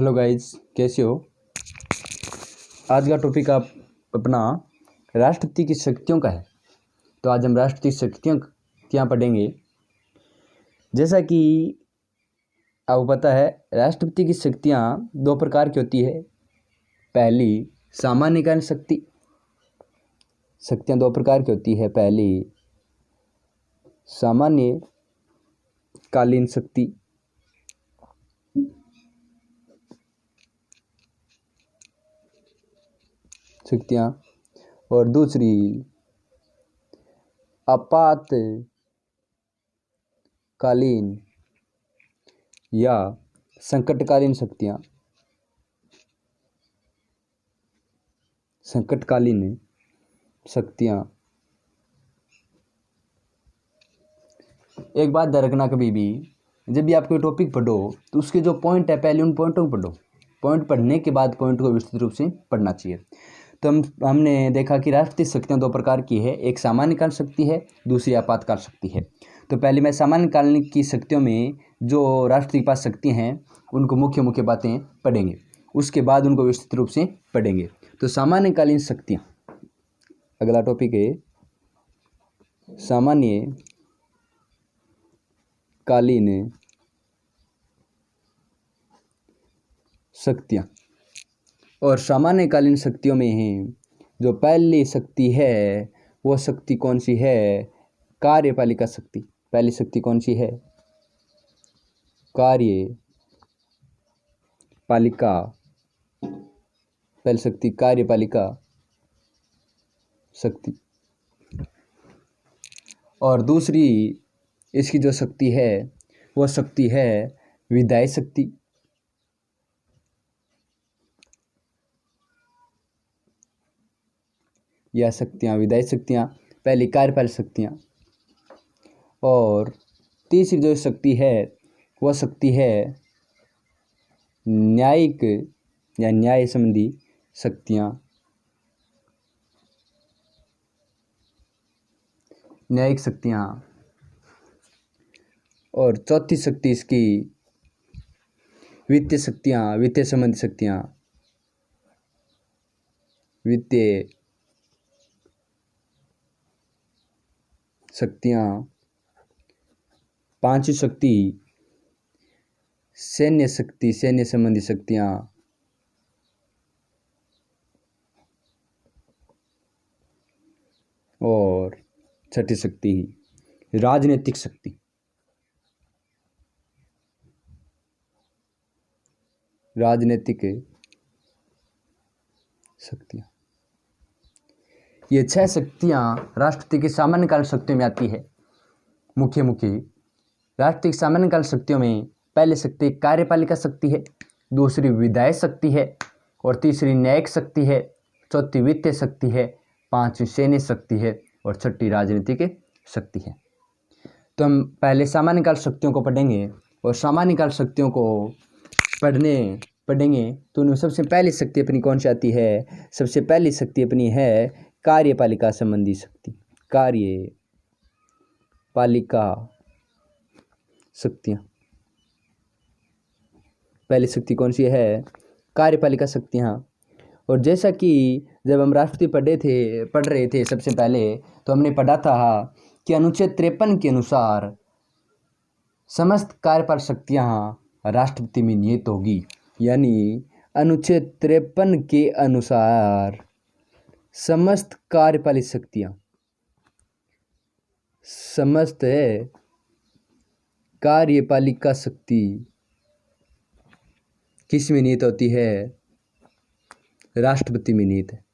Hello guys, कैसे हो। आज का टॉपिक आप अपना राष्ट्रपति की शक्तियों का है। तो आज हम राष्ट्रपति शक्तियाँ पढ़ेंगे। जैसा कि आपको पता है, राष्ट्रपति की शक्तियाँ दो प्रकार की होती है। पहली सामान्यकालीन शक्तियाँ दो प्रकार की होती है। पहली सामान्यकालीन शक्तियाँ और दूसरी आपातकालीन या संकटकालीन शक्तियाँ। एक बात ध्यान रखना, कभी भी जब भी आप कोई टॉपिक पढ़ो तो उसके जो पॉइंट है पहले उन पॉइंटों को पढ़ो। पॉइंट पढ़ने के बाद पॉइंट को विस्तृत रूप से पढ़ना चाहिए। तो हमने देखा कि राष्ट्रीय शक्तियाँ दो प्रकार की है। एक सामान्यकालीन शक्ति है, दूसरी आपातकाल शक्ति है। तो पहले मैं सामान्यकालीन की शक्तियों में जो राष्ट्र के पास शक्तियाँ हैं उनको मुख्य मुख्य बातें पढ़ेंगे, उसके बाद उनको विस्तृत रूप से पढ़ेंगे। तो सामान्यकालीन शक्तियाँ, अगला टॉपिक है सामान्यकालीन शक्तियाँ। और सामान्यकालीन शक्तियों में है जो पहली शक्ति है, वो शक्ति कौन सी है? कार्यपालिका शक्ति। पहली शक्ति कौन सी है? कार्यपालिका। पहली शक्ति कार्यपालिका शक्ति। और दूसरी इसकी जो शक्ति है वो शक्ति है विधायी शक्ति। यह शक्तियाँ विधायी शक्तियाँ, पहली कार्यपालिक शक्तियाँ। और तीसरी जो शक्ति है वह शक्ति है न्यायिक या न्याय संबंधी शक्तियाँ। न्यायिक शक्तियाँ। और चौथी शक्ति इसकी वित्तीय शक्तियाँ, वित्तीय संबंधी शक्तियाँ। वित्तीय शक्तियाँ। पांचवी शक्ति सैन्य शक्ति, सैन्य संबंधी शक्तियाँ। और छठी शक्ति राजनीतिक शक्ति। राजनीतिक शक्तियाँ। ये 6 शक्तियाँ राष्ट्रपति की सामान्यकालीन शक्तियों में आती है। मुख्य राष्ट्रपति की सामान्यकालीन शक्तियों में पहली शक्ति कार्यपालिका शक्ति है, दूसरी विधायी शक्ति है, और तीसरी न्यायिक शक्ति है, चौथी वित्तीय शक्ति है, पांचवी सैन्य शक्ति है, और छठी राजनीतिक शक्ति है। तो हम पहले सामान्यकाल शक्तियों को पढ़ेंगे, और सामान्यकाल शक्तियों को पढ़ेंगे तो उनमें सबसे पहली शक्ति अपनी कौन सी आती है? सबसे पहली शक्ति अपनी है कार्यपालिका संबंधी शक्ति। कार्यपालिका शक्तियाँ। पहली शक्ति कौन सी है? कार्यपालिका शक्तियाँ। और जैसा कि जब हम राष्ट्रपति पढ़ रहे थे सबसे पहले, तो हमने पढ़ा था कि अनुच्छेद 53 के अनुसार समस्त कार्यपालक शक्तियाँ राष्ट्रपति में निहित होगी। यानी अनुच्छेद 53 के अनुसार समस्त कार्यपालिक शक्तियाँ, समस्त कार्यपालिका शक्ति किस में निहित होती है? राष्ट्रपति में निहित है।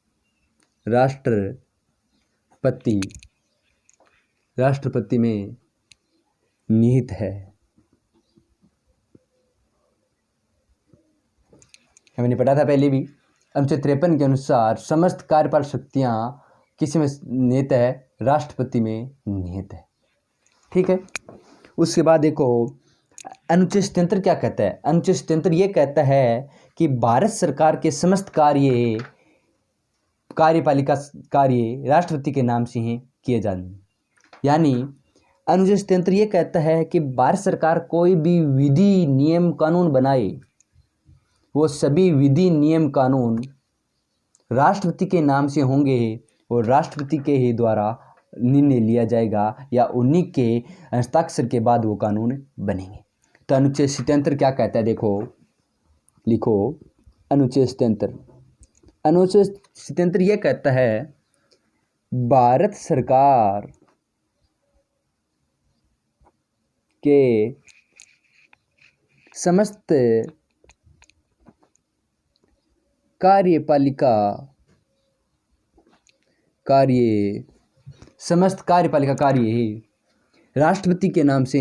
राष्ट्रपति में निहित है। हमने पढ़ा था पहले भी, अनुच्छेद 53 के अनुसार समस्त कार्यपालक शक्तियाँ किस में निहित है? राष्ट्रपति में निहित है। ठीक है। उसके बाद देखो अनुच्छेद 77 क्या कहता है? अनुच्छेद 77 ये कहता है कि भारत सरकार के समस्त कार्यपालिका कार्य राष्ट्रपति के नाम से ही किए जाने। यानी अनुच्छेद 77 ये कहता है कि भारत सरकार कोई भी विधि, नियम, कानून बनाए वो सभी विधि नियम कानून राष्ट्रपति के नाम से होंगे और राष्ट्रपति के ही द्वारा निर्णय लिया जाएगा या उन्हीं के हस्ताक्षर के बाद वो कानून बनेंगे। तो अनुच्छेद 77 क्या कहता है, देखो लिखो अनुच्छेद 77। अनुच्छेद 77 ये कहता है भारत सरकार के समस्त कार्यपालिका कार्य राष्ट्रपति के नाम से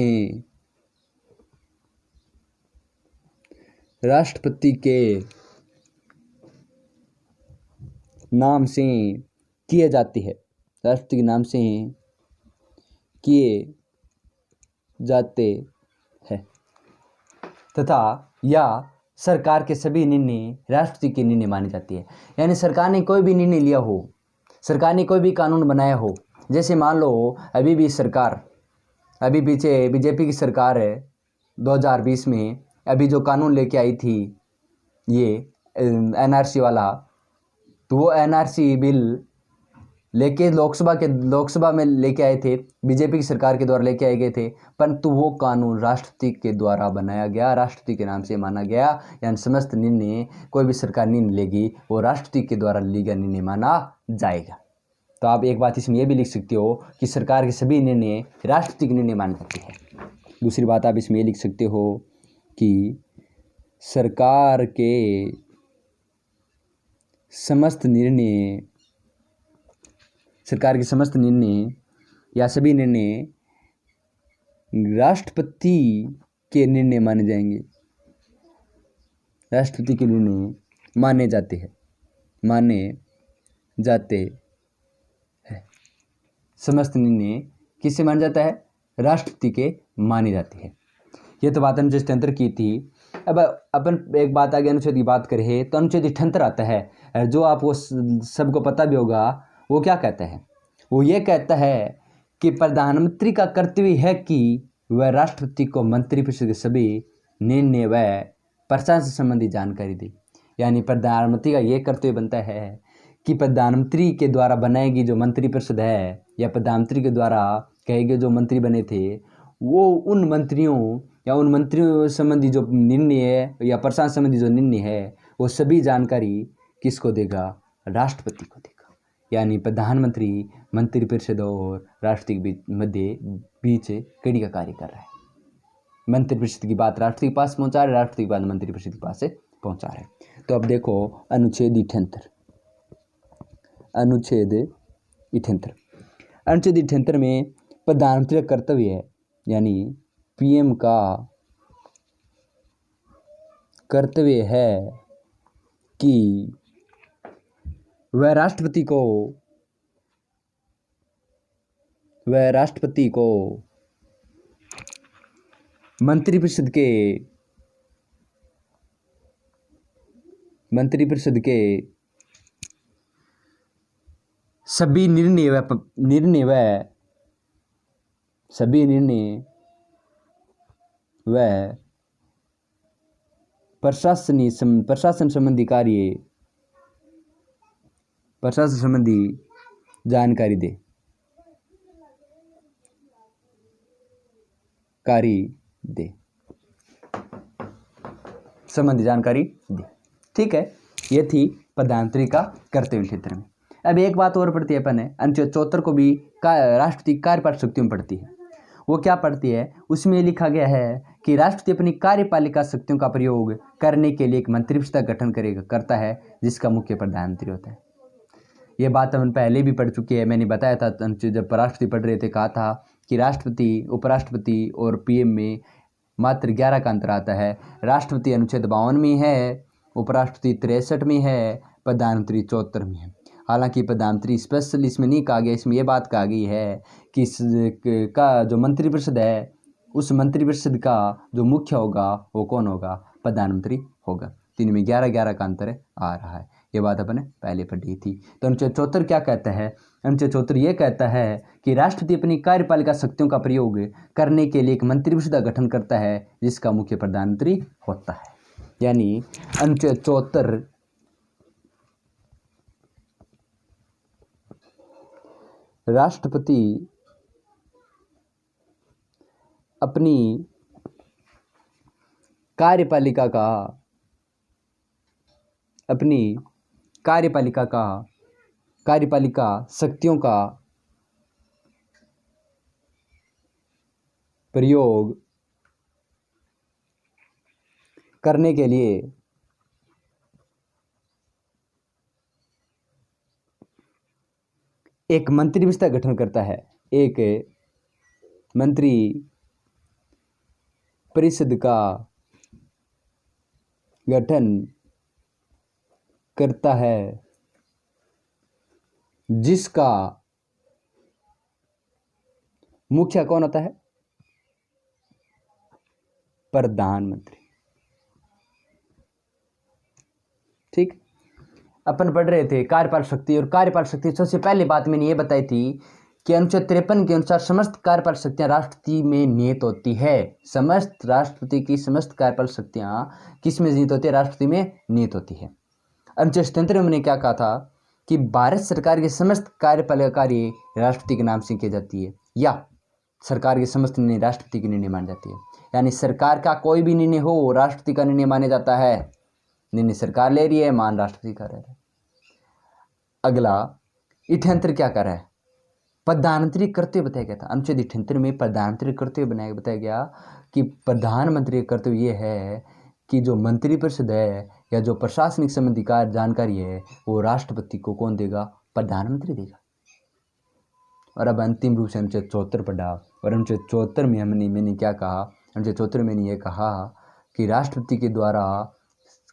किए जाते हैं, राष्ट्रपति के नाम से किए जाते हैं तथा या सरकार के सभी निर्णय राष्ट्रपति के निर्णय माने जाते हैं। यानी सरकार ने कोई भी निर्णय लिया हो, सरकार ने कोई भी कानून बनाया हो, जैसे मान लो अभी पीछे बीजेपी की सरकार है 2020 में अभी जो कानून लेके आई थी ये एनआरसी वाला, तो वो एनआरसी बिल लेके लोकसभा में लेके आए थे, बीजेपी की सरकार के द्वारा लेके आए गए थे, परंतु वो कानून राष्ट्रपति के द्वारा बनाया गया, राष्ट्रपति के नाम से माना गया। यानी समस्त निर्णय कोई भी सरकार निर्णय लेगी वो राष्ट्रपति के द्वारा लिया गया निर्णय माना जाएगा। तो आप एक बात इसमें यह भी लिख सकते हो कि सरकार के सभी निर्णय राष्ट्रपति के निर्णय माने जाते हैं। दूसरी बात आप इसमें ये लिख सकते हो कि सरकार के समस्त निर्णय या सभी निर्णय राष्ट्रपति के निर्णय माने जाएंगे, राष्ट्रपति के निर्णय माने जाते हैं। समस्त निर्णय किससे माना जाता है, राष्ट्रपति के माने जाते हैं। ये तो बात अनुच्छेद 77 की थी। अब अपन एक बात आगे अनुच्छेद की बात करें तो अनुच्छेद 78 आता है, जो आपको सबको पता भी होगा। वो क्या कहता है, वो ये कहता है कि प्रधानमंत्री का कर्तव्य है कि वह राष्ट्रपति को मंत्रिपरिषद के सभी निर्णय व प्रशासन से संबंधी जानकारी दे। यानी प्रधानमंत्री का ये कर्तव्य बनता है कि प्रधानमंत्री के द्वारा बनाएगी जो मंत्रिपरिषद है या प्रधानमंत्री के द्वारा कहे गए जो मंत्री बने थे, वो उन मंत्रियों संबंधी जो निर्णय है या प्रशासन संबंधी जो निर्णय है वो सभी जानकारी किसको देगा, राष्ट्रपति को देगा। यानी प्रधानमंत्री मंत्रिपरिषद और राष्ट्रपति के बीच कड़ी का कार्य कर रहा है। मंत्रिपरिषद की बात राष्ट्रपति के पास पहुंचा रहा है, राष्ट्रपति की बात मंत्रिपरिषद के पास से पहुंचा रहा है। तो अब देखो अनुच्छेद 78 में प्रधानमंत्री का कर्तव्य है, यानी पीएम का कर्तव्य है कि वह राष्ट्रपति को मंत्रिपरिषद के सभी निर्णय व प्रशासन संबंधी जानकारी दे। ठीक है, ये थी प्रधानमंत्री का कर्तव्य क्षेत्र में। अब एक बात और पढ़ती है अपन है, अनुच्छेद 74 को भी राष्ट्रपति कार्यपालक शक्तियों में पढ़ती है। वो क्या पढ़ती है, उसमें लिखा गया है कि राष्ट्रपति अपनी कार्यपालिका शक्तियों का प्रयोग करने के लिए एक मंत्रिपरिषद का गठन करता है, जिसका मुख्य प्रधानमंत्री होता है। ये बात हम पहले भी पढ़ चुके हैं, मैंने बताया था जब राष्ट्रपति पढ़ रहे थे, कहा था कि राष्ट्रपति, उपराष्ट्रपति और पीएम में मात्र 11 का अंतर आता है। राष्ट्रपति अनुच्छेद 52 में है, उपराष्ट्रपति 63 में है, प्रधानमंत्री 74 में है। हालांकि प्रधानमंत्री स्पेशल इसमें नहीं कहा गया, इसमें यह बात कहा गई है कि का जो मंत्रिपरिषद है उस मंत्रिपरिषद का जो मुख्य होगा वो कौन होगा, प्रधानमंत्री होगा। तीन में 11-11 का अंतर आ रहा है। ये बात अपन ने पहले पढ़ी थी। तो अनुच्छेद 74 क्या कहता है, अनुच्छेद 74 ये कहता है कि राष्ट्रपति अपनी कार्यपालिका शक्तियों का प्रयोग करने के लिए एक मंत्रिपरिषद का गठन करता है, जिसका मुख्य प्रधानमंत्री होता है। यानी अनुच्छेद 74 राष्ट्रपति अपनी कार्यपालिका का कार्यपालिका शक्तियों का प्रयोग करने के लिए एक मंत्रिमंडल का गठन करता है, एक मंत्री परिषद का गठन करता है, जिसका मुखिया कौन होता है? प्रधानमंत्री। ठीक, अपन पढ़ रहे थे कार्यपालक शक्ति, और कार्यपालक शक्ति सबसे पहले बात मैंने ये बताई थी कि अनुच्छेद 53 के अनुसार समस्त कार्यपालक शक्तियां राष्ट्रपति में निहित होती है। समस्त राष्ट्रपति की समस्त कार्यपालक शक्तियां किस में निहित होती है? राष्ट्रपति में निहित होती है। अनुच्छेद 77 में मैंने क्या कहा था कि भारत सरकार के समस्त कार्यपालक कार्य राष्ट्रपति के नाम से की जाती है, या सरकार के समस्त निर्णय राष्ट्रपति के निर्णय माने जाती है। यानी सरकार का कोई भी निर्णय हो राष्ट्रपति का निर्णय माने जाता है। निर्णय सरकार ले रही है, मान राष्ट्रपति का रह रहा है। अगला 78 क्या कर रहा है? प्रधानमंत्री कर्तव्य बताया गया था। अनुच्छेद 78 में प्रधानमंत्री कर्तव्य बताया गया कि प्रधानमंत्री का कर्तव्य ये है कि जो मंत्रिपरिषद है या जो प्रशासनिक संबंधी कार्य जानकारी है वो राष्ट्रपति को कौन देगा? प्रधानमंत्री देगा। और अब अंतिम रूप से अनुच्छेद 74 पढ़ा, और अनुच्छेद 74 में मैंने क्या कहा? अनुच्छेद 74 में मैंने ये कहा कि राष्ट्रपति के द्वारा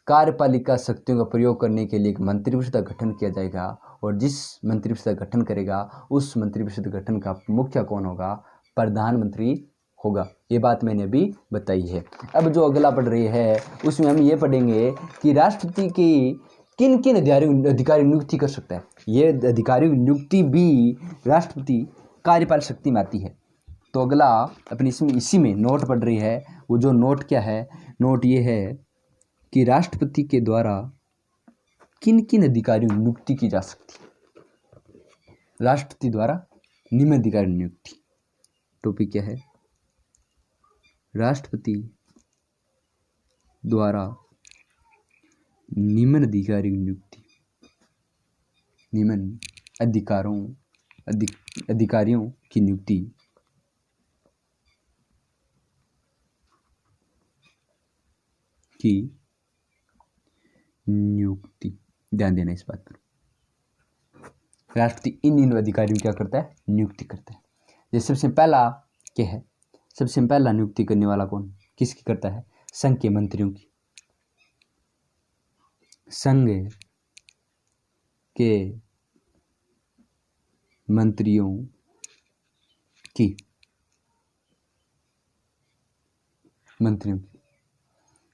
कार्यपालिका शक्तियों का प्रयोग करने के लिए एक मंत्रिपरिषद का गठन किया जाएगा, और जिस मंत्रिपरिषद का गठन करेगा उस मंत्रिपरिषद गठन का मुखिया कौन होगा? प्रधानमंत्री होगा। ये बात मैंने अभी बताई है। अब जो अगला पढ़ रही है उसमें हम ये पढ़ेंगे कि राष्ट्रपति की किन किन अधिकारी नियुक्ति कर सकता है। ये अधिकारी की नियुक्ति भी राष्ट्रपति कार्यपालक शक्ति में आती है। तो अगला अपनी इसी में नोट पढ़ रही है, वो जो नोट क्या है? नोट ये है कि राष्ट्रपति के द्वारा किन किन अधिकारियों की नियुक्ति की जा सकती है। राष्ट्रपति द्वारा निम्न अधिकारी नियुक्ति। टॉपिक क्या है? राष्ट्रपति द्वारा निम्न अधिकारी की नियुक्ति, निम्न अधिकारियों की नियुक्ति ध्यान देना इस बात पर। राष्ट्रपति इन अधिकारियों क्या करता है? नियुक्ति करता है। जैसे सबसे पहला क्या है? सबसे पहला नियुक्ति करने वाला कौन, किसकी करता है? संघ के मंत्रियों की। संघ के मंत्रियों की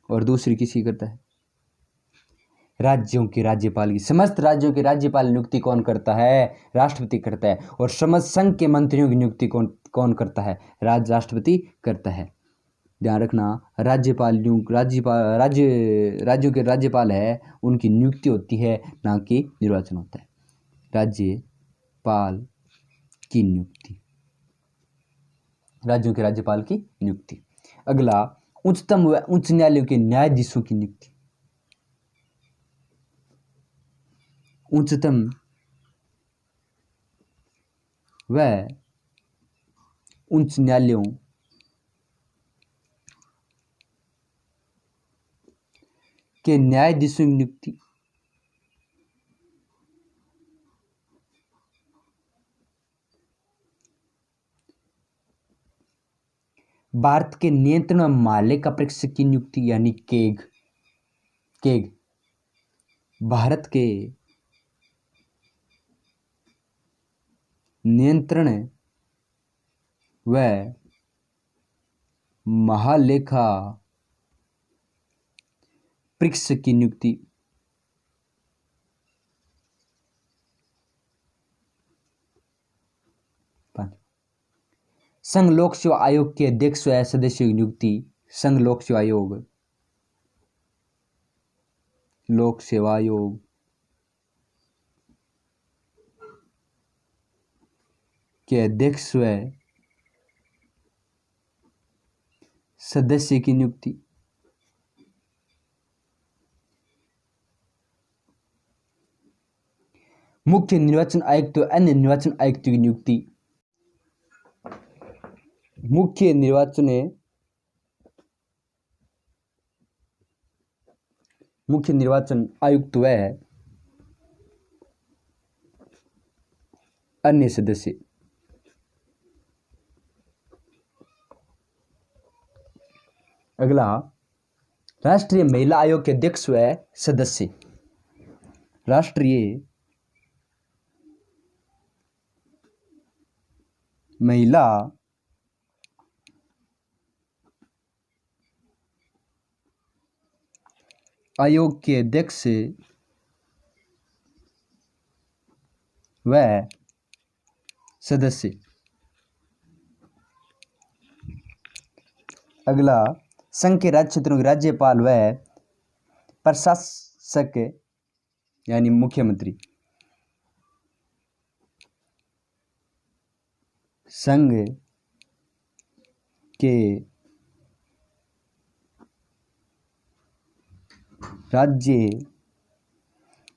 और दूसरी किसी करता है? राज्यों के राज्यपाल की। समस्त राज्यों के राज्यपाल नियुक्ति कौन करता है? राष्ट्रपति करता है। और समस्त संघ के मंत्रियों की नियुक्ति कौन करता है? राष्ट्रपति करता है। ध्यान रखना, राज्यों के राज्यपाल है उनकी नियुक्ति होती है, ना कि निर्वाचन होता है। राज्यपाल की नियुक्ति, राज्यों के राज्यपाल की नियुक्ति। अगला उच्चतम व उच्च न्यायालयों के न्यायाधीशों की नियुक्ति। उच्चतम व उच्च न्यायालयों के न्यायाधीशों की नियुक्ति। भारत के नियंत्रण मालिक परीक्षक की नियुक्ति यानी केग। भारत के नियंत्रण व महालेखा परीक्षक की नियुक्ति। संघ लोक सेवा आयोग के अध्यक्ष व सदस्यों की नियुक्ति। संघ लोक सेवा आयोग लोक सेवा आयोग के अध्यक्ष व सदस्य की नियुक्ति। मुख्य निर्वाचन आयुक्त व अन्य निर्वाचन आयुक्त की नियुक्ति। मुख्य निर्वाचन आयुक्त व अन्य सदस्य। अगला, राष्ट्रीय महिला आयोग के अध्यक्ष व सदस्य। राष्ट्रीय महिला आयोग के अध्यक्ष व सदस्य। अगला, संघ के राज्य क्षेत्रों के राज्यपाल व प्रशासक यानी मुख्यमंत्री। संघ के राज्य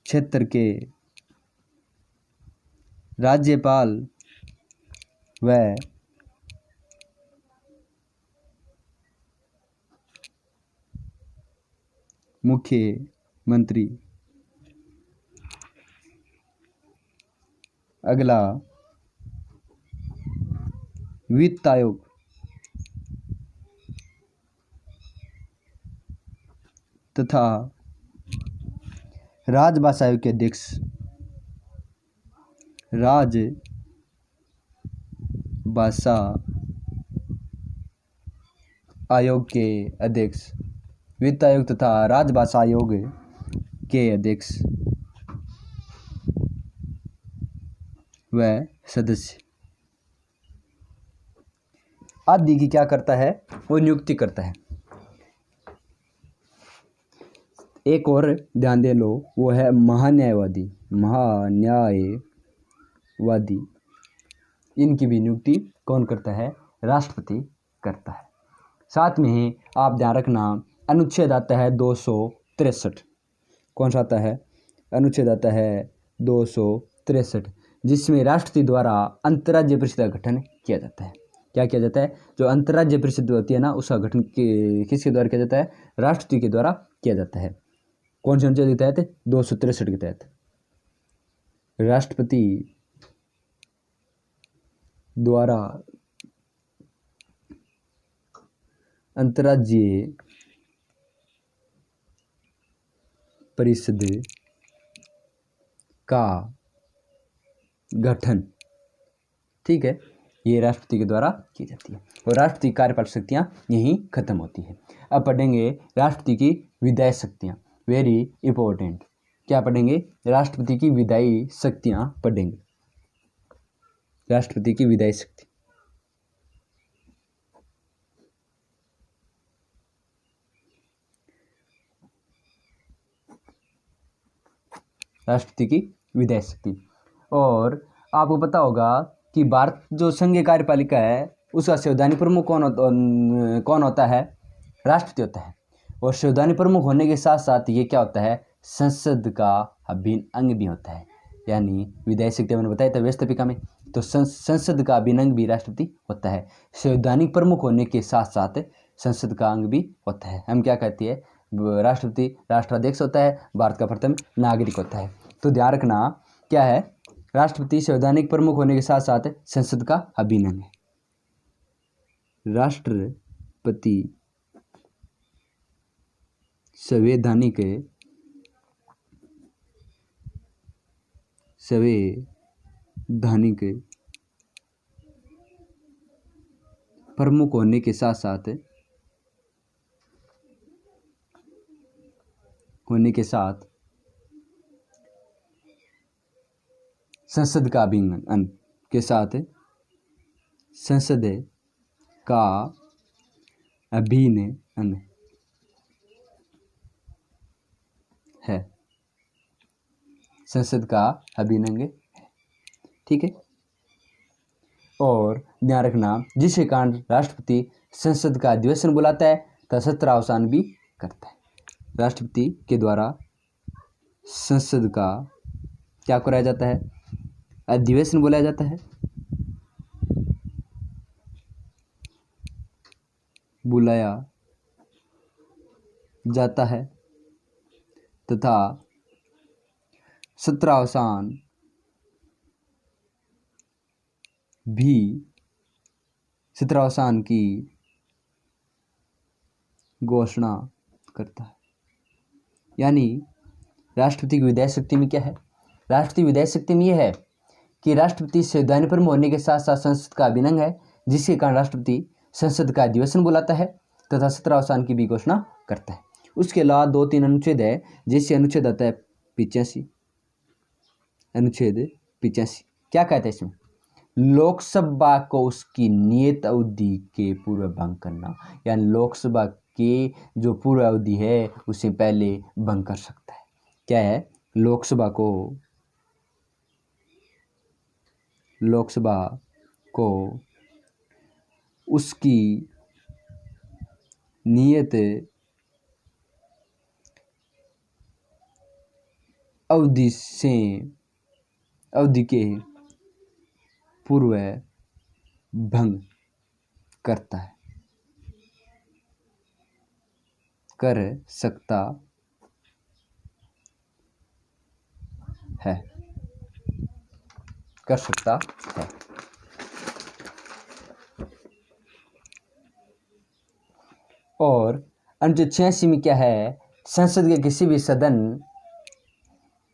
क्षेत्र के राज्यपाल व मुख्यमंत्री। अगला, वित्त आयोग तथा राजभाषा आयोग के अध्यक्ष। राजभाषा आयोग के अध्यक्ष, वित्त आयोग तथा राजभाषा आयोग के अध्यक्ष व सदस्य आदि की क्या करता है, वो नियुक्ति करता है। एक और ध्यान दे लो, वो है महान्यायवादी। महान्यायवादी, इनकी भी नियुक्ति कौन करता है, राष्ट्रपति करता है। साथ में ही आप ध्यान रखना, अनुच्छेद आता है 263। कौन सा आता है, अनुच्छेद आता है 263, जिसमें राष्ट्रपति द्वारा अंतर्राज्यीय परिषद का गठन किया जाता है। क्या किया जाता है, जो अंतर्राज्यीय परिषद होती है ना, उसका गठन किसके द्वारा किया जाता है, राष्ट्रपति के द्वारा किया जाता है। कौन से अनुच्छेद के तहत, 263 के तहत राष्ट्रपति द्वारा अंतर्राज्यीय परिषद का गठन, ठीक है, ये राष्ट्रपति के द्वारा की जाती है। और राष्ट्रपति की कार्यपालक शक्तियां यहीं खत्म होती है। अब पढ़ेंगे राष्ट्रपति की विधायी शक्तियां, वेरी इंपॉर्टेंट। क्या पढ़ेंगे, राष्ट्रपति की विधायी शक्तियां पढ़ेंगे। राष्ट्रपति की विधायी शक्ति, राष्ट्रपति की विधायी शक्ति। और आपको पता होगा कि भारत जो संघीय कार्यपालिका है, उसका संवैधानिक प्रमुख कौन होता है, राष्ट्रपति होता है। और संवैधानिक प्रमुख होने के साथ साथ ये क्या होता है, संसद का अभिन्न अंग भी होता है। यानी विधायी शक्ति मैंने बताया था व्यवस्थापिका में, तो संसद का अभिन्न अंग भी राष्ट्रपति होता है। संवैधानिक प्रमुख होने के साथ साथ संसद का अंग भी होता है। हम क्या कहते हैं, राष्ट्रपति राष्ट्राध्यक्ष होता है, भारत का प्रथम नागरिक होता है। तो ध्यान रखना, क्या है, राष्ट्रपति संवैधानिक प्रमुख होने के साथ साथ संसद का अभिन्न अंग है। राष्ट्रपति संवैधानिक प्रमुख होने के साथ संसद का अभिन्न अंग के साथ संसद का अभिन्न अंग है, संसद का अभिन्न है। ठीक है। और ध्यान रखना, जिसके कारण राष्ट्रपति संसद का अधिवेशन बुलाता है तथा सत्रावसान भी करता है। राष्ट्रपति के द्वारा संसद का क्या कराया जाता है? अधिवेशन बुलाया जाता है, बुलाया जाता है तथा सत्रावसान भी, सत्रावसान की घोषणा करता है। यानी राष्ट्रपति की विधायी शक्ति में क्या है? राष्ट्रपति विधायी शक्ति में यह है कि राष्ट्रपति संविधान प्रमुख होने के साथ साथ संसद का अभिन्न है, जिसके कारण राष्ट्रपति संसद का अधिवेशन बुलाता है तथा सत्रावसान की भी घोषणा करता है। उसके अलावा 2-3 अनुच्छेद है, जैसे अनुच्छेद आता है 85। अनुच्छेद 85 क्या कहता है इसमें? लोकसभा को उसकी नियत अवधि के पूर्व भंग करना, यानी लोकसभा के जो पूर्व अवधि है उसे पहले भंग कर सकता है। क्या है? लोकसभा को उसकी नियत अवधि के पूर्व भंग करता है, कर सकता है, कर सकता है। और अनुच्छेद 86 में क्या है? संसद के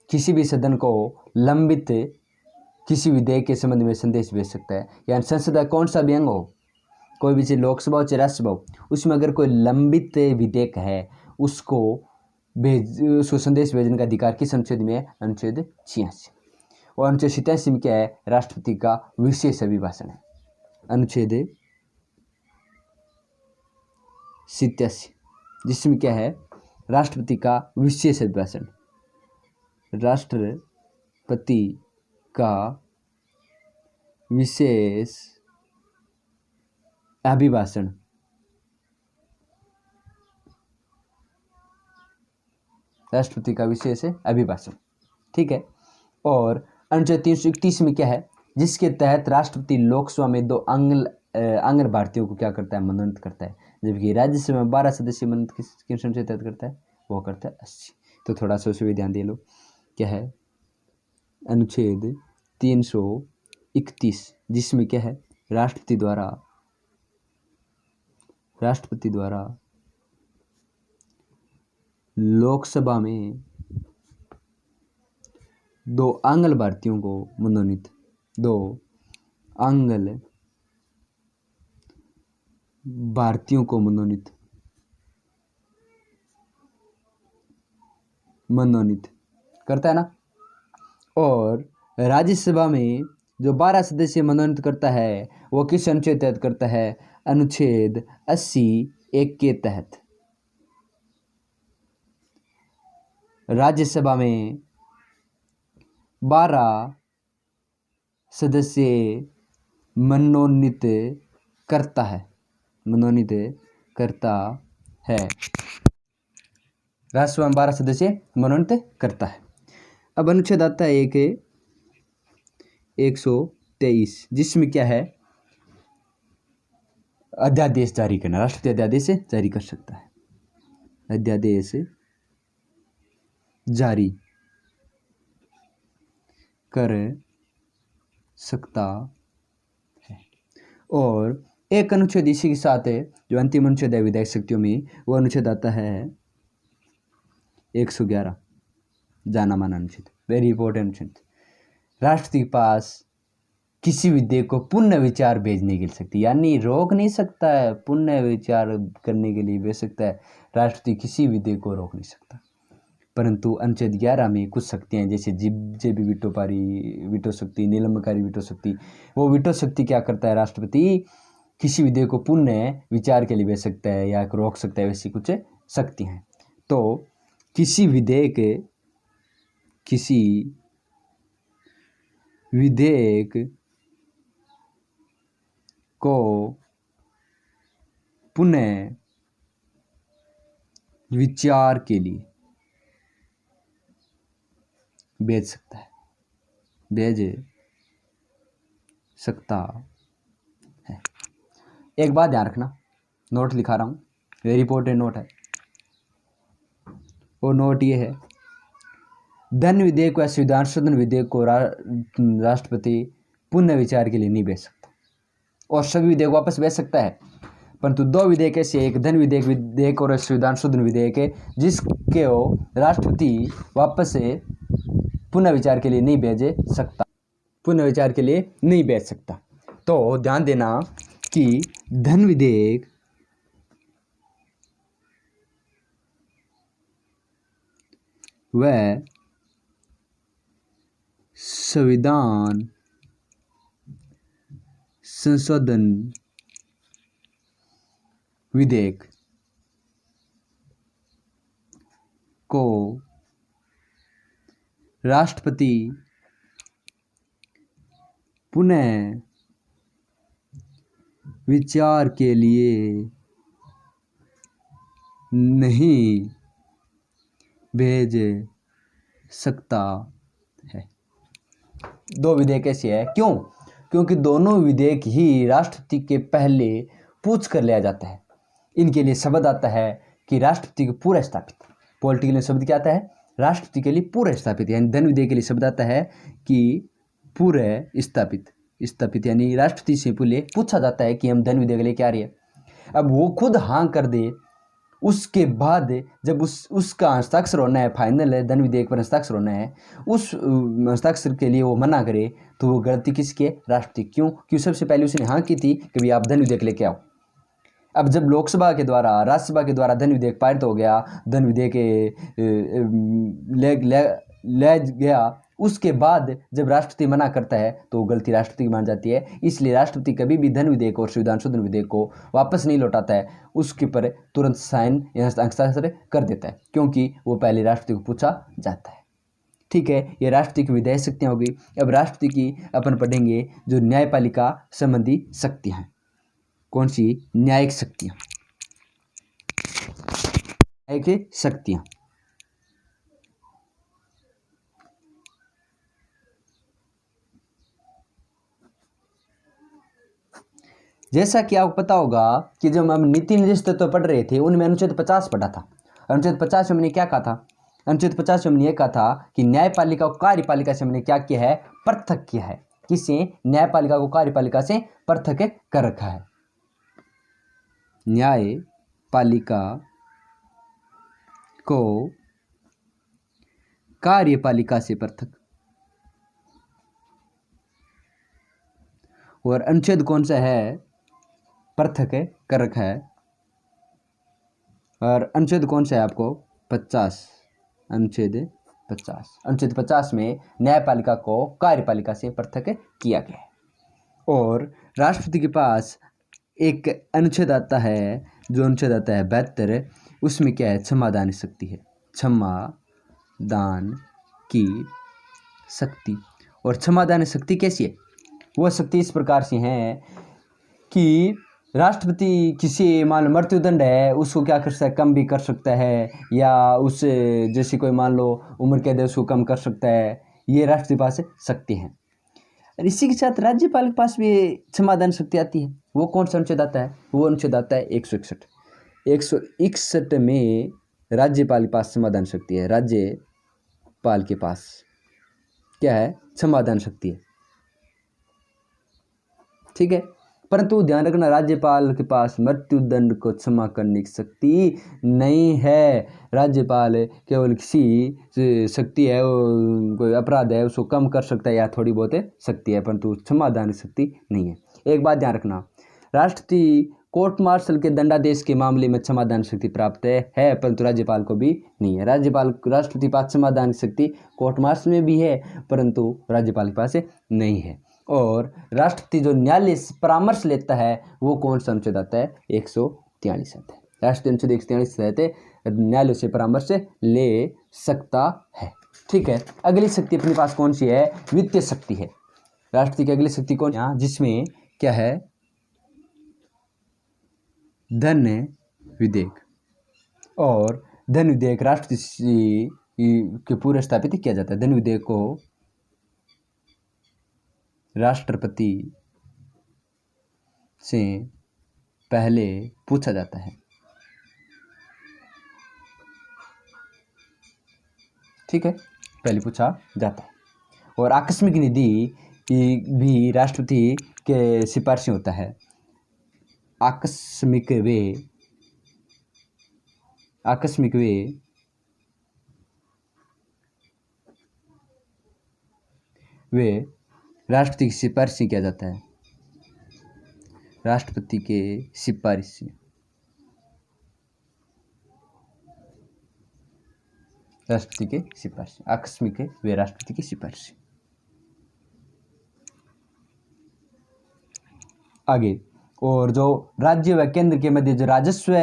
किसी भी सदन को लंबित किसी विधेयक के संबंध में संदेश भेज सकता है। यानी संसद का कौन सा भी अंग हो, कोई भी, चाहे लोकसभा हो चाहे राज्यसभा हो, उसमें अगर कोई लंबित विधेयक है उसको संदेश भेजने का अधिकार किस अनुच्छेद में है? अनुच्छेद 86। और अनुच्छेद 87 में क्या है? राष्ट्रपति का विशेष अभिभाषण है। अनुच्छेद 87 जिसमें क्या है? राष्ट्रपति का विशेष अभिभाषण। राष्ट्रपति का विशेष अभिभाषण राष्ट्रपति का विशेष अभिभाषण। ठीक है। और अनुच्छेद 331 में क्या है? जिसके तहत राष्ट्रपति लोकसभा में 2 आंगन भारतीयों को क्या करता है? मनोनीत करता है, जबकि राज्यसभा में 12 सदस्य मनोनीत किस अनुच्छेद तहत करता है? वो करता है 80। तो थोड़ा सा उसे भी ध्यान दे लो। क्या है? अनुच्छेद 331 जिसमें क्या है? राष्ट्रपति द्वारा लोकसभा में 2 आंगन भारतीयों को मनोनीत, 2 आंगन भारतीयों को मनोनीत करता है ना। और राज्यसभा में जो 12 सदस्य मनोनीत करता है वो किस अनुच्छेद तहत करता है? अनुच्छेद 80(1) के तहत। राज्यसभा में 12 सदस्य मनोनीत करता है, राज्यसभा में 12 सदस्य मनोनीत करता है। अब अनुच्छेद आता है 123 जिसमें क्या है? अध्यादेश जारी करना। राष्ट्रपति अध्यादेश जारी कर सकता है, अध्यादेश जारी कर सकता है। और एक अनुच्छेद इसी के साथ है जो अंतिम अनुच्छेद है विधायी शक्तियों में, वो अनुच्छेद आता है 111, जाना माना अनुच्छेद, वेरी इंपॉर्टेंट अनुच्छेद। राष्ट्रपति के पास किसी विधेयक को पुनः विचार भेजने के लिए सकती, यानी रोक नहीं सकता है, पुनः विचार करने के लिए भेज सकता है। राष्ट्रपति किसी विधेयक को रोक नहीं सकता। परंतु अनुच्छेद 11 में कुछ शक्तियाँ जैसे जेबी वीटो शक्ति, निलंबनकारी वीटो शक्ति, वो वीटो शक्ति क्या करता है? राष्ट्रपति किसी विधेयक को पुनः विचार के लिए भेज सकता है या रोक सकता है, वैसी कुछ शक्ति हैं। तो किसी विधेयक को पुनः विचार के लिए भेज सकता है। एक बात ध्यान रखना, नोट लिखा रहा हूँ, वेरी इंपॉर्टेंट नोट है। वो नोट ये है, धन विधेयक व संविधान शोधन विधेयक को राष्ट्रपति पुनः विचार के लिए नहीं भेज सकता, और सभी विधेयक वापस भेज सकता है, परंतु दो विधेयक ऐसे, एक धन विधेयक और संविधान शोधन विधेयक है, जिसके राष्ट्रपति वापस से पुनः विचार के लिए नहीं भेज सकता, तो ध्यान देना कि धन विधेयक व संविधान संशोधन विधेयक को राष्ट्रपति पुनः विचार के लिए नहीं भेज सकता है। दो विधेयक ऐसे है, क्यों? क्योंकि दोनों विधेयक ही राष्ट्रपति के पहले पूछ कर लिया जाता है। इनके लिए शब्द आता है कि राष्ट्रपति को पूरा स्थापित, पॉलिटिकल में शब्द क्या आता है? राष्ट्रपति के लिए पूरा स्थापित, यानी धन विधेयक के लिए शब्द आता है कि पूरे स्थापित, यानी राष्ट्रपति से पहले पूछा जाता है कि हम धन विधेयक लेके आ रही है। अब वो खुद हाँ कर दे, उसके बाद जब उसका हस्ताक्षर होना है, फाइनल है, धन विधेयक पर हस्ताक्षर होना है, उस हस्ताक्षर के लिए वो मना करे, तो वो गलती किसकी है? राष्ट्रपति। क्यों सबसे पहले उसने हाँ की थी कि भाई आप धन विधेयक लेके आओ। अब जब लोकसभा के द्वारा, राज्यसभा के द्वारा धन विधेयक पारित हो गया, धन विधेयक ले गया, उसके बाद जब राष्ट्रपति मना करता है तो गलती राष्ट्रपति की मान जाती है। इसलिए राष्ट्रपति कभी भी धन विधेयक और संविधान शोधन विधेयक को वापस नहीं लौटाता है, उसके पर तुरंत साइन या हस्ताक्षर कर देता है, क्योंकि वो पहले राष्ट्रपति को पूछा जाता है। ठीक है, ये राष्ट्रपति की विधायी शक्तियाँ होगी। अब राष्ट्रपति की अपन पढ़ेंगे जो न्यायपालिका संबंधी शक्तियाँ हैं। कौन सी? न्यायिक शक्तियाँ। न्यायिक शक्तियाँ जैसा कि आपको पता होगा कि जब हम नीति निर्देश तत्व पढ़ रहे थे, उनमें अनुच्छेद 50 पढ़ा था। अनुच्छेद 50 में हमने क्या कहा था? अनुच्छेद 50 में हमने ये कहा था कि न्यायपालिका को कार्यपालिका से हमने क्या किया है? पृथक किया है। किससे? न्यायपालिका को कार्यपालिका से पृथक कर रखा है। न्यायपालिका को कार्यपालिका से पृथक। और अनुच्छेद कौन सा है? पृथक कर रखा है। और अनुच्छेद कौन सा है आपको? 50। अनुच्छेद 50 में न्यायपालिका को कार्यपालिका से पृथक किया गया है। और राष्ट्रपति के पास एक अनुच्छेद आता है, जो अनुच्छेद आता है 72, उसमें क्या है? क्षमादान शक्ति है। क्षमादान की शक्ति। और क्षमादान शक्ति कैसी है? वह शक्ति इस प्रकार से है कि राष्ट्रपति किसी मान लो मृत्युदंड है, उसको क्या कर सकता है? कम भी कर सकता है, या उससे जैसे कोई मान लो उम्र कैद है उसको कम कर सकता है। ये राष्ट्रपति के पास शक्ति है। और इसी के साथ राज्यपाल के पास भी क्षमादान शक्ति आती है। वो कौन सा अनुच्छेद आता है? वो अनुच्छेद आता है 161। 161 में राज्यपाल के पास क्षमादान शक्ति है। राज्यपाल के पास क्या है? क्षमादान शक्ति है। ठीक है, परंतु ध्यान रखना, राज्यपाल के पास मृत्युदंड को क्षमा करने की शक्ति नहीं है। राज्यपाल केवल किसी शक्ति है, कोई अपराध है उसको कम कर सकता है या थोड़ी बहुत शक्ति है, परंतु क्षमादान शक्ति नहीं है। एक बात ध्यान रखना, राष्ट्रपति कोर्ट मार्शल के दंडादेश के मामले में क्षमादान शक्ति प्राप्त है, परंतु राज्यपाल को भी नहीं है। राष्ट्रपति पास क्षमादान शक्ति कोर्ट मार्शल में भी है, परंतु राज्यपाल के पास नहीं है। और राष्ट्रपति जो न्यायालय से परामर्श लेता है, वो कौन सा अनुच्छेद आता है? 143 आता है। राष्ट्रीय अनुच्छेद 143 रहते न्यायालय से परामर्श ले सकता है। ठीक है, अगली शक्ति अपने पास कौन सी है? वित्तीय शक्ति है। राष्ट्रपति की अगली शक्ति कौन है? जिसमें क्या है? धन विधेयक, और धन विधेयक राष्ट्रपति के पूर्व स्थापित किया जाता है। धन विधेयक को राष्ट्रपति से पहले पूछा जाता है। ठीक है, पहले पूछा जाता है। और आकस्मिक निधि भी राष्ट्रपति के सिफारिश में होता है। आकस्मिक वे राष्ट्रपति की सिफारिश से किया जाता है। राष्ट्रपति के सिफारिश से। राष्ट्रपति के सिफारिश, आकस्मिक वे राष्ट्रपति की सिफारिश से। आगे, और जो राज्य व केंद्र के मध्य जो राजस्व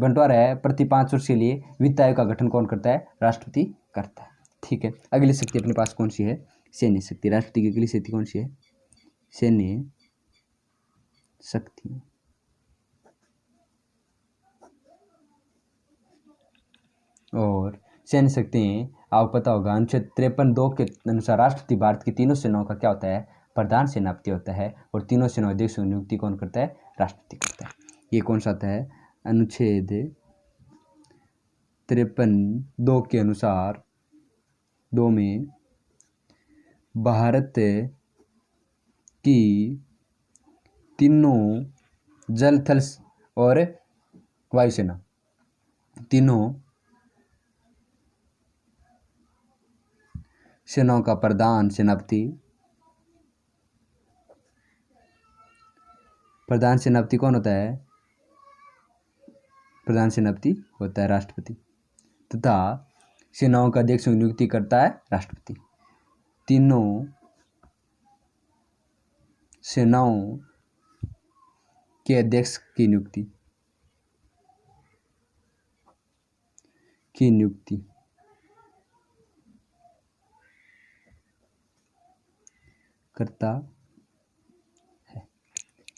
बंटवारा है प्रति 5 वर्ष के लिए वित्त आयोग का गठन कौन करता है? राष्ट्रपति करता है। ठीक है, अगली शक्ति अपने पास कौन सी है? सैन्य शक्ति। राष्ट्रपति की अगली शक्ति कौन सी है? सैन्य शक्ति। और सैन्य शक्ति आपको पता होगा अनुच्छेद 53(2) के अनुसार राष्ट्रपति भारत की तीनों सेनाओं का क्या होता है? प्रधान सेनापति होता है। और तीनों सेना अध्यक्षों की नियुक्ति कौन करता है? राष्ट्रपति करता है। ये कौन सा आता है? अनुच्छेद 53(2) के अनुसार 2 में भारत की तीनों जल थल और वायुसेना, तीनों सेनाओं का प्रधान सेनापति कौन होता है? प्रधान सेनापति होता है राष्ट्रपति, तथा सेनाओं का अध्यक्ष की नियुक्ति करता है राष्ट्रपति। तीनों सेनाओं के अध्यक्ष की नियुक्ति करता है।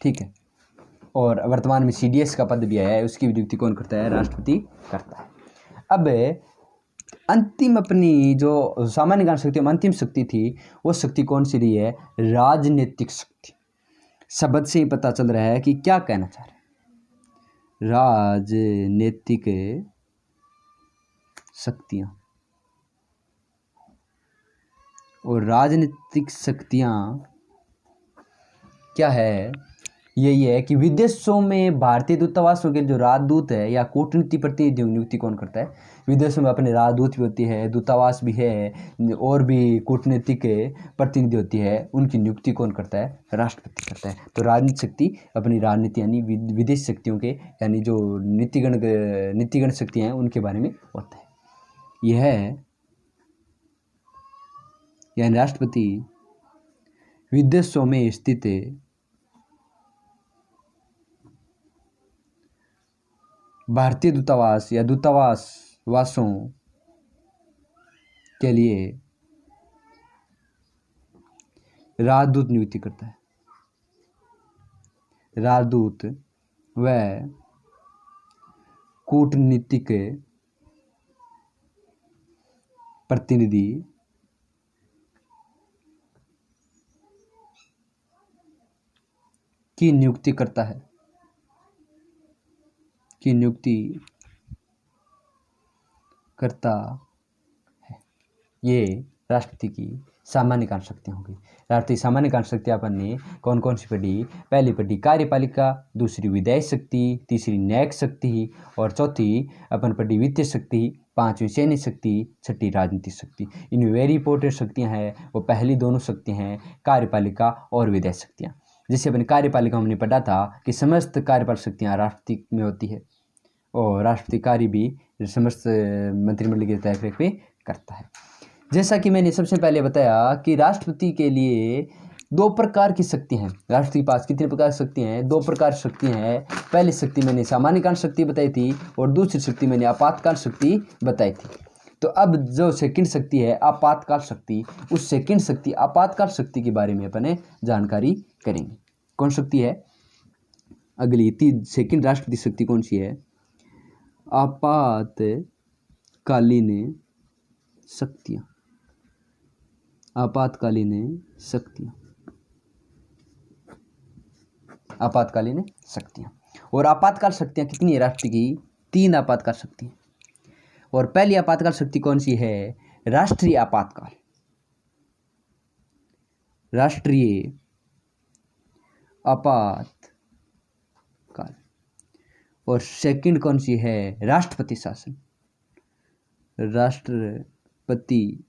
ठीक है, और वर्तमान में CDS का पद भी आया है, उसकी नियुक्ति कौन करता है? राष्ट्रपति करता है। अब अंतिम अपनी जो सामान्य ज्ञान शक्ति में अंतिम शक्ति थी, वो शक्ति कौन सी रही है? राजनीतिक शक्ति। शब्द से ही पता चल रहा है कि क्या कहना चाह रहे हैं। राजनीतिक शक्तियां। और राजनीतिक शक्तियां क्या है? यही है कि विदेशों में भारतीय दूतावासों के जो राजदूत है या कूटनीति प्रतिनिधि नियुक्ति कौन करता है? विदेशों में अपने राजदूत भी होती है, दूतावास भी है, और भी कूटनीतिक प्रतिनिधि होती है, उनकी नियुक्ति कौन करता है? राष्ट्रपति करता है। तो राजनीतिक शक्ति अपनी राजनीति यानी विदेश शक्तियों के यानी जो नीतिगण शक्तियाँ हैं उनके बारे में होता है। यह यानी राष्ट्रपति विदेशों में स्थित भारतीय दूतावास या दूतावासों के लिए राजदूत नियुक्ति करता है। राजदूत व कूटनीतिक प्रतिनिधि की नियुक्ति करता है। ये राष्ट्रपति की सामान्य कार्य शक्तियाँ होंगी। राष्ट्रपति सामान्य कार्य शक्तियाँ अपन ने कौन कौन सी पढ़ी? पहली पढ़ी कार्यपालिका, दूसरी विधायी शक्ति, तीसरी न्यायिक शक्ति, और चौथी अपन पढ़ी वित्तीय शक्ति, पांचवी सैन्य शक्ति, छठी राजनीतिक शक्ति। इनमें वेरी इंपॉर्टेंट शक्तियाँ हैं वो पहली दोनों शक्तियाँ हैं कार्यपालिका और विधायी शक्तियाँ। जैसे अपने कार्यपालिका हमने पढ़ा था कि समस्त कार्यपालक शक्तियाँ राष्ट्रपति में होती है, और राष्ट्रपति कार्य भी समस्त मंत्रिमंडल के देखरेख पे करता है। जैसा कि मैंने सबसे पहले बताया कि राष्ट्रपति के लिए दो प्रकार की शक्तियाँ हैं राष्ट्र के पास। कितने प्रकार की शक्तियाँ हैं? दो प्रकार की शक्तियाँ हैं। पहली शक्ति मैंने सामान्यकाल शक्ति बताई थी और दूसरी शक्ति मैंने आपातकाल शक्ति बताई थी। तो अब जो सेकंड शक्ति है आपातकाल शक्ति, उस सेकंड शक्ति आपातकाल शक्ति के बारे में अपन जानकारी करेंगे। कौन शक्ति है अगली सेकंड राष्ट्रपति शक्ति? कौन सी है? आपातकालीन शक्तियाँ। आपातकालीन शक्तियाँ, आपातकालीन शक्तियाँ। और आपातकाल शक्तियाँ कितनी है राष्ट्र की? 3 आपातकाल शक्तियाँ। और पहली आपातकाल शक्ति कौन सी है? राष्ट्रीय आपातकाल। राष्ट्रीय आपातकाल। और सेकंड कौन सी है? राष्ट्रपति शासन। राष्ट्रपति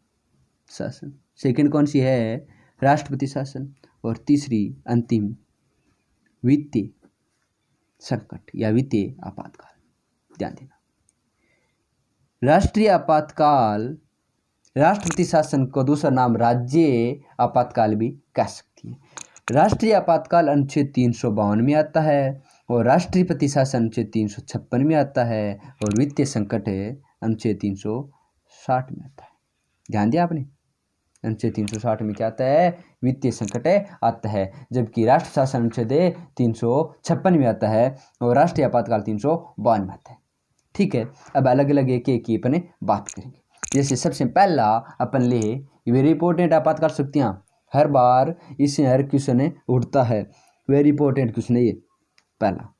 शासन सेकंड कौन सी है? राष्ट्रपति शासन। और तीसरी अंतिम वित्तीय संकट या वित्तीय आपातकाल। ध्यान देना, राष्ट्रीय आपातकाल राष्ट्रपति शासन को दूसरा नाम राज्य आपातकाल भी कह सकती है। राष्ट्रीय आपातकाल अनुच्छेद 352 में आता है और राष्ट्रपति शासन अनुच्छेद 356 में आता है और वित्तीय संकट अनुच्छेद 360 में आता है। ध्यान दिया आपने? अनुच्छेद 360 में क्या आता है? वित्तीय संकट आता है, जबकि राष्ट्र शासन अनुच्छेद 356 में आता है और राष्ट्रीय आपातकाल 352 में आता है। ठीक है, अब अलग अलग एक एक की अपन बात करेंगे। जैसे सबसे पहला अपन ले वेरी इंपॉर्टेंट आपातकाल शक्तियाँ, हर बार इससे हर क्वेश्चन उठता है, वेरी इंपॉर्टेंट क्वेश्चन है ये। पहला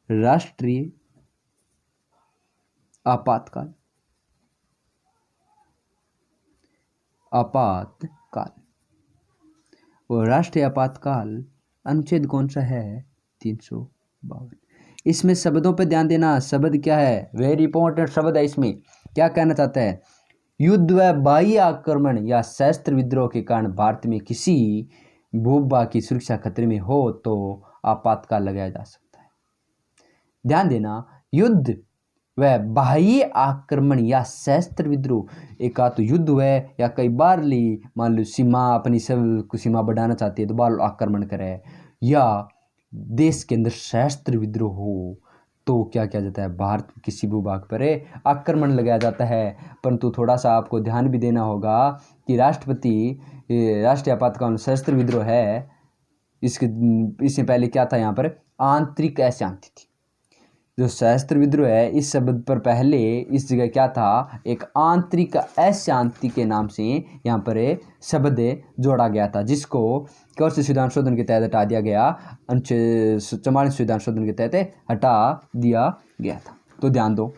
राष्ट्रीय आपातकाल। आपातकाल और राष्ट्रीय आपातकाल अनुच्छेद कौन सा है? 352। इसमें शब्दों पे ध्यान देना, शब्द क्या है? वेरी इंपॉर्टेंट शब्द है। इसमें क्या कहना चाहता है? युद्ध व बाह्य आक्रमण या सशस्त्र विद्रोह के कारण भारत में किसी भूभाग की सुरक्षा खतरे में हो तो आपातकाल लगाया जा सकता है। ध्यान देना, युद्ध व बाह्य आक्रमण या सशस्त्र विद्रोह, एक तो युद्ध हुआ या कई बार ली मान लो सीमा अपनी सब सीमा बढ़ाना चाहती है तो बार आक्रमण करे, या देश के अंदर सशस्त्र विद्रोह हो तो क्या किया जाता है? भारत किसी भूभाग पर आक्रमण लगाया जाता है। परंतु थोड़ा सा आपको ध्यान भी देना होगा कि राष्ट्रीय आपातकाल सशस्त्र विद्रोह है, इससे पहले क्या था? यहाँ पर आंतरिक अशांति थी। जो सशस्त्र विद्रोह है इस शब्द पर पहले इस जगह क्या था? एक आंतरिक अशांति के नाम से यहाँ पर शब्द जोड़ा गया था, जिसको कौन से संविधान शोधन के तहत हटा दिया गया? अनुच्छेद 44 संविधान शोधन के तहत हटा दिया गया था। तो ध्यान दो,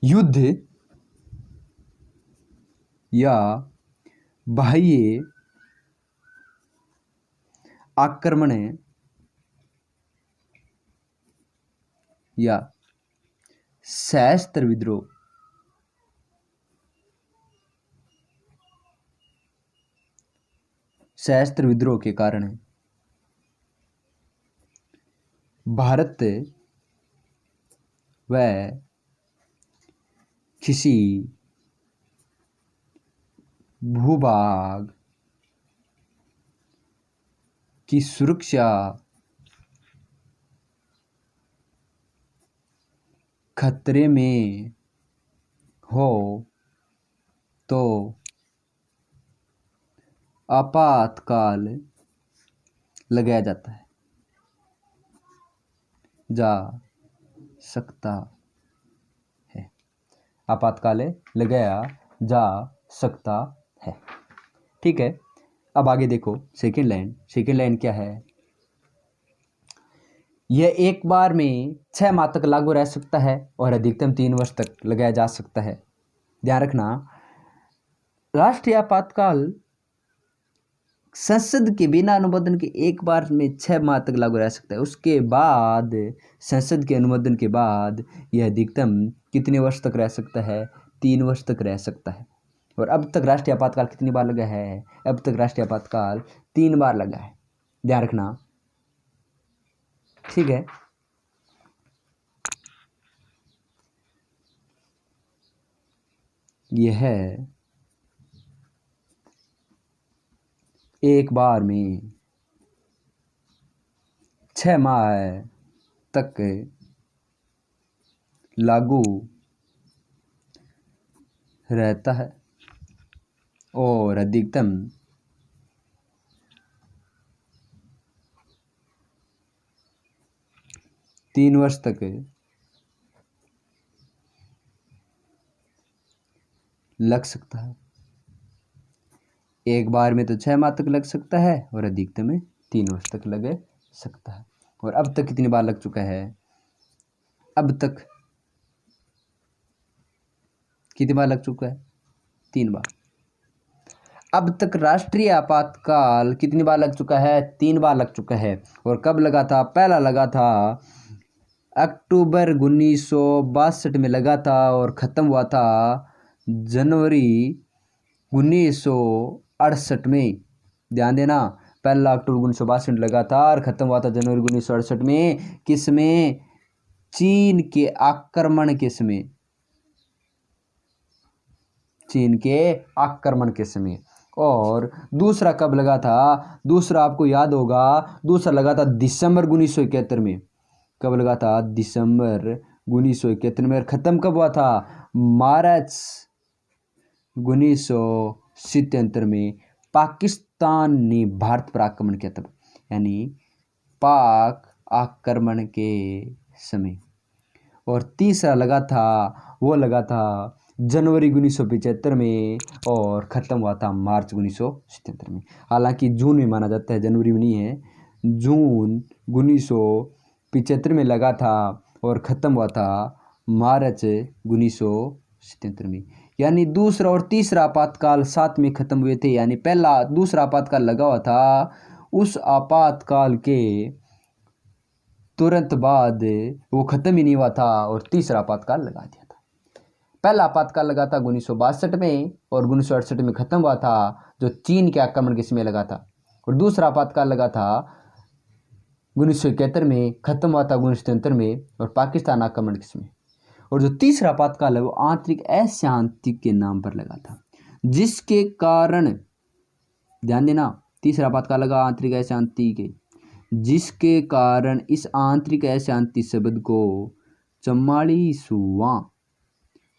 युद्ध या बाह्य आक्रमण या सशस्त्र विद्रोह के कारण भारत व किसी भूभाग की सुरक्षा खतरे में हो तो आपातकाल लगाया जा सकता है। आपातकाल लगाया जा सकता है। ठीक है, अब आगे देखो सेकेंड लाइन क्या है? यह एक बार में 6 माह तक लागू रह सकता है और अधिकतम 3 वर्ष तक लगाया जा सकता है। ध्यान रखना, राष्ट्रीय आपातकाल संसद के बिना अनुमोदन के एक बार में 6 माह तक लागू रह सकता है। उसके बाद संसद के अनुमोदन के बाद यह अधिकतम कितने वर्ष तक रह सकता है? 3 वर्ष तक रह सकता है। और अब तक राष्ट्रीय आपातकाल कितनी बार लगा है? अब तक राष्ट्रीय आपातकाल 3 बार लगा है। ध्यान रखना, ठीक है। यह एक बार में 6 माह तक लागू रहता है और अधिकतम 3 वर्ष तक लग सकता है। एक बार में तो 6 माह तक लग सकता है और अधिकतम में 3 वर्ष तक लग सकता है। और अब तक कितनी बार लग चुका है? अब तक कितनी बार लग चुका है? 3 बार। अब तक राष्ट्रीय आपातकाल कितनी बार लग चुका है? 3 बार लग चुका है। और कब लगा था? पहला लगा था अक्टूबर 1962 में लगा था और ख़त्म हुआ था जनवरी 1968 में। ध्यान देना, पहला अक्टूबर 1962 में लगा था और ख़त्म हुआ था जनवरी 1968 में। किस में? चीन के आक्रमण के समय। चीन के आक्रमण के समय। और दूसरा कब लगा था? दूसरा आपको याद होगा, दूसरा लगा था दिसंबर 1971 में। कब लगा था? दिसंबर 1971 में। और ख़त्म कब हुआ था? मार्च 1977 में। पाकिस्तान ने भारत पर आक्रमण किया तब, यानी पाक आक्रमण के समय। और तीसरा लगा था, वो लगा था जनवरी 1975 में और ख़त्म हुआ था मार्च 1977 में। हालांकि जून में माना जाता है, जनवरी में नहीं है। जून 1975 में लगा था और ख़त्म हुआ था मार्च 1977 में। यानी दूसरा और तीसरा आपातकाल साथ में ख़त्म हुए थे। यानी पहला दूसरा आपातकाल लगा हुआ था, उस आपातकाल के तुरंत बाद वो ख़त्म ही नहीं हुआ था और तीसरा आपातकाल लगा दिया था। पहला आपातकाल लगा था 1962 में और 1968 में ख़त्म हुआ था, जो चीन के आक्रमण के समय लगा था। और दूसरा आपातकाल लगा था 1971 में, ख़त्म हुआ था 1973 में और पाकिस्तान आक्रमण के समय। और जो तीसरा आपातकाल है वो आंतरिक अशांति के नाम पर लगा था, जिसके कारण, ध्यान देना, तीसरा आपातकाल लगा आंतरिक अशांति के, जिसके कारण इस आंतरिक अशांति शब्द को 44वां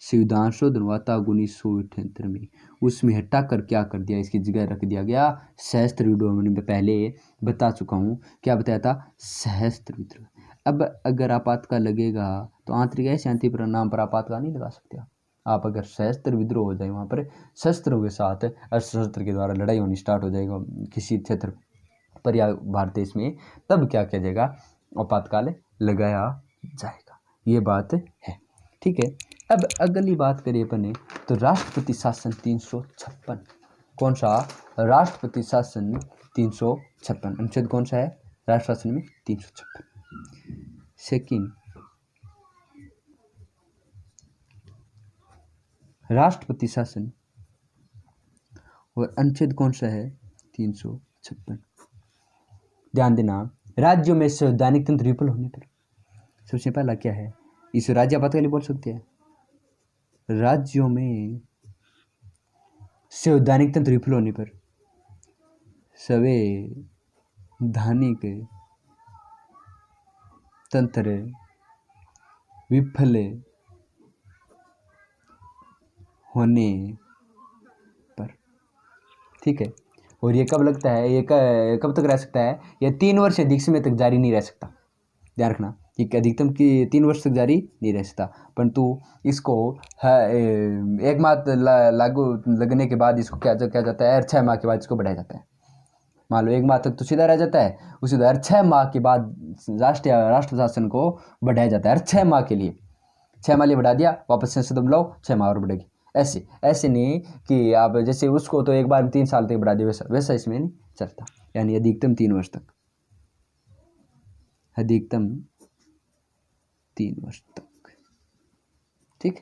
संविधान शोधन हुआ था 1978 में। उसमें हटाकर क्या कर दिया? इसकी जगह रख दिया गया सशस्त्र विद्रोह। मैंने पहले बता चुका हूँ, क्या बताया था? सशस्त्र विद्रोह। अब अगर आपातकाल लगेगा तो आंतरिक अशांति पर नाम पर आपातकाल नहीं लगा सकते आप। अगर सशस्त्र विद्रोह हो जाए, वहाँ पर शस्त्रों के साथ अशस्त्र के द्वारा लड़ाई होनी स्टार्ट हो जाएगा किसी क्षेत्र पर या भारत देश में, तब क्या किया जाएगा? आपातकाल लगाया जाएगा। ये बात है, ठीक है। अब अगली बात करिए अपने, तो राष्ट्रपति शासन 356। कौन सा? राष्ट्रपति शासन 356। अनुच्छेद कौन सा है राष्ट्र शासन में? 356। सेकंड, राष्ट्रपति शासन और अनुच्छेद कौन सा है? 356। ध्यान देना, राज्यों में संवैधानिक तंत्र विफल होने पर सबसे पहला क्या है? इस राज्य आपातकाल बोल सकते हैं। राज्यों में संवैधानिक तंत्र विफल होने पर, संवैधानिक तंत्र विफल होने पर, ठीक है। और ये कब लगता है? ये कब तक रह सकता है? ये 3 वर्ष से अधिक समय तक जारी नहीं रह सकता। ध्यान रखना कि अधिकतम की 3 वर्ष तक जारी नहीं रह सकता, परंतु इसको एक माह लागू लगने के बाद इसको क्या जाता है? 6 माह के बाद इसको बढ़ाया जाता है। मान लो 1 माह तक तो सीधा रह जाता है, उसी तरह 6 माह के बाद राष्ट्र शासन को बढ़ाया जाता है। 6 माह के लिए, 6 माह लिए बढ़ा दिया, वापस संसद में लाओ, 6 माह और बढ़ेगी। ऐसे नहीं कि आप जैसे उसको तो एक बार 3 साल तक बढ़ा दिया, वैसा इसमें नहीं चलता। यानी अधिकतम 3 वर्ष तक, अधिकतम 3 वर्ष तक, ठीक।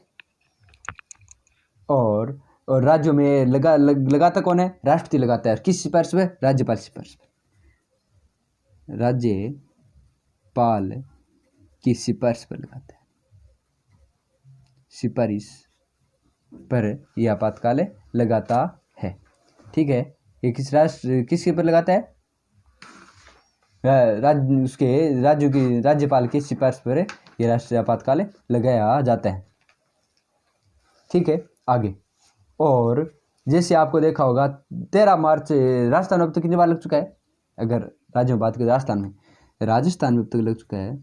और राज्यों में लगाता कौन है? राष्ट्रपति लगाता है। किस सिफारिश पे? राज्यपाल सिफारिश पे, राज्यपाल की सिफारिश पर लगाता है। सिफारिश पर यह आपातकाल लगाता है, ठीक है। ये किसके ऊपर लगाता है? उसके राज्यों की राज्यपाल की सिफारिश पर ये राष्ट्रीय आपातकाल लगाया जाता है। ठीक है, आगे। और जैसे आपको देखा होगा 13 मार्च राजस्थान में अब तक कितनी बार लग चुका है? अगर राज्य में बात करें राजस्थान में अब तक लग चुका है,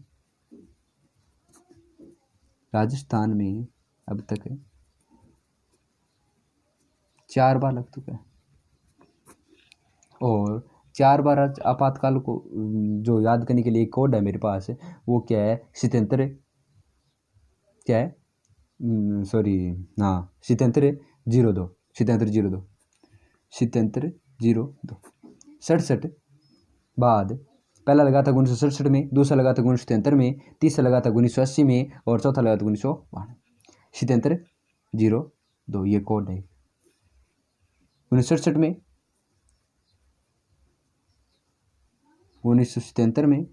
राजस्थान में अब तक 4 बार लग चुका है। और 4 बार आपातकाल को जो याद करने के लिए एक कोड है मेरे पास, वो क्या है? सितंत्र, क्या है? सॉरी, हाँ, सितंत्र 02 67 बाद पहला लगा था 1967 में, दूसरा लगा था 1973 में, तीसरा लगा था 1980 में और चौथा लगा था 1992। सितंत्र 02 ये कोड है। 1967 में, 1977 में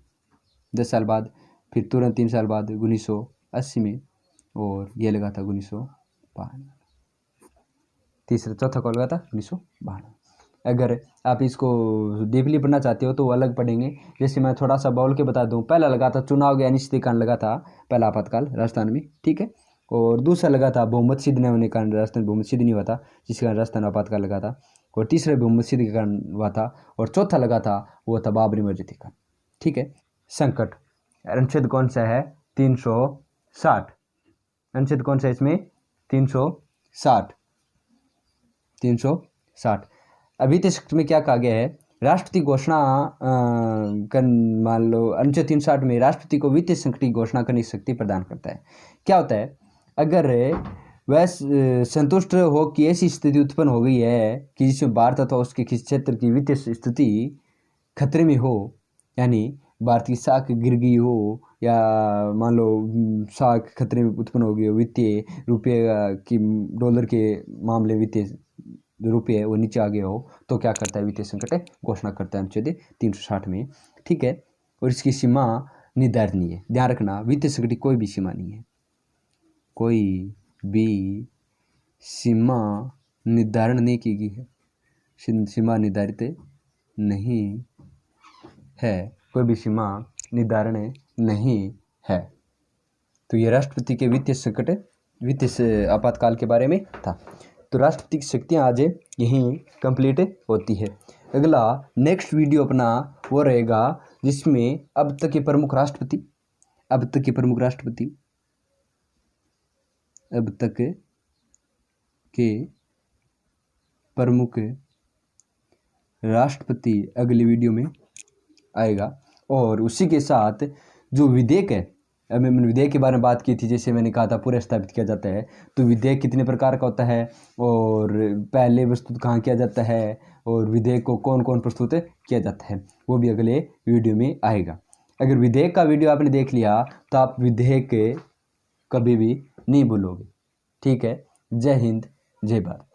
10 साल बाद, फिर तुरंत 3 साल बाद 1980 में, और ये लगा था 1992। तीसरा चौथा कॉल लगा था 1992। अगर आप इसको डीपली पढ़ना चाहते हो तो वो अलग पढ़ेंगे। जैसे मैं थोड़ा सा बोल के बता दूं, पहला लगा था चुनाव के अनिश्चित कारण लगा था पहला आपातकाल राजस्थान में, ठीक है। और दूसरा लगा था बहुमत सिद्ध न होने के कारण राजस्थान बहुमत सिद्ध नहीं हुआ था, जिसके कारण राजस्थान आपातकाल लगा था। और तीसरा बहुमत सिद्ध के कारण हुआ था। और चौथा लगा था वो था बाबरी मस्जिद के कारण, ठीक है। संकट अनुच्छेद कौन सा है? 360। अनुच्छेद कौन सा है इसमें? 360। अभी तक में क्या कहा गया है? राष्ट्रपति घोषणा मान लो अनुच्छेद 360 में राष्ट्रपति को वित्तीय संकट की घोषणा करने की शक्ति प्रदान करता है। क्या होता है? अगर वह संतुष्ट हो कि ऐसी स्थिति उत्पन्न हो गई है कि जिसमें भारत अथवा उसके किसी क्षेत्र की वित्तीय स्थिति खतरे में हो, यानी भारत की साख गिर गई हो या मान लो साख खतरे में उत्पन्न हो गई हो, वित्तीय रुपये की डॉलर के मामले वित्तीय रुपये वो नीचे आ गया हो, तो क्या करता है? वित्तीय संकट घोषणा करता है अनुच्छेद 360 में, ठीक है। और इसकी सीमा निर्धारित नहीं है। ध्यान रखना, वित्तीय संकट की कोई भी सीमा नहीं है, कोई भी सीमा निर्धारण नहीं की गई है, सीमा निर्धारित नहीं है, कोई भी सीमा निर्धारण नहीं है। तो ये राष्ट्रपति के वित्तीय आपातकाल के बारे में था। तो राष्ट्रपति की शक्तियाँ आज यहीं कंप्लीट होती है। अगला नेक्स्ट वीडियो अपना वो रहेगा जिसमें अब तक के प्रमुख राष्ट्रपति अगली वीडियो में आएगा। और उसी के साथ जो विधेयक है, मैंने विधेयक के बारे में बात की थी, जैसे मैंने कहा था पूरा स्थापित किया जाता है। तो विधेयक कितने प्रकार का होता है और पहले प्रस्तुत कहाँ किया जाता है और विधेयक को कौन कौन प्रस्तुत किया जाता है, वो भी अगले वीडियो में आएगा। अगर विधेयक का वीडियो आपने देख लिया तो आप विधेयक कभी भी नहीं भूलोगे, ठीक है। जय हिंद, जय भारत।